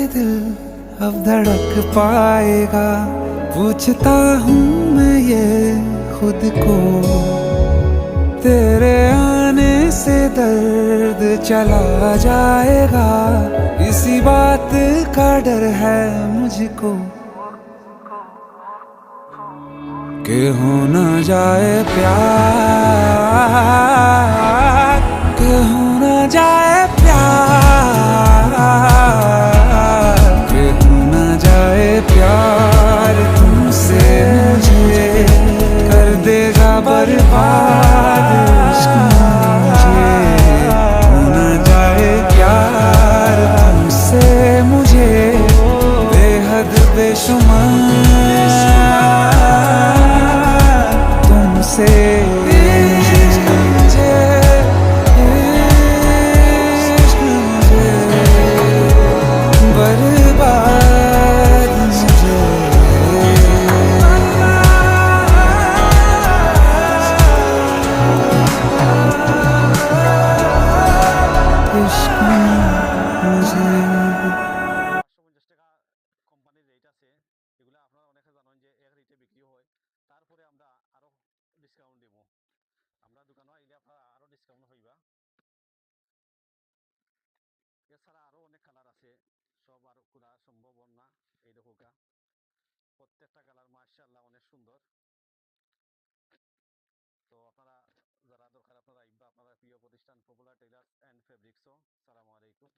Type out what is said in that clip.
दिल अब धड़क पाएगा, पूछता हूँ मैं ये खुद को। तेरे आने से दर्द चला जाएगा, इसी बात का डर है मुझको कि हो न जाए प्यार, कि हो न जाए प्यार, कि हो न जाए प्यार तुमसे मुझे, कर देगा बर्बाद इश्क मुझे। हो न जाए प्यार तुमसे मुझे, बेहद बेशुमार तुमसे इश्क मुझे, इश्क मुझे, बर्बाद मुझे। इश्क मुझे। 550 টাকা কোম্পানির রেট আছে, এগুলো আপনারা অনেকে জানেন যে এক রেটে বিক্রি হয়। তারপরে আমরা আরো ডিসকাউন্ট দেব। আমরা দোকানে আইলে আপনারা আরো ডিসকাউন্ট হইবা। এছাড়া আরো অনেক কালার আছে, সব আর খোলা সম্ভব না। এই দেখো প্রত্যেকটা কালার মাশাআল্লাহ অনেক সুন্দর। তো আপনারা যারা দরকার আপনারা আইবা, আপনারা প্রিয় প্রতিষ্ঠান পপুলার টেইলার্স এন্ড ফেব্রিক্সও। সালামু আলাইকুম।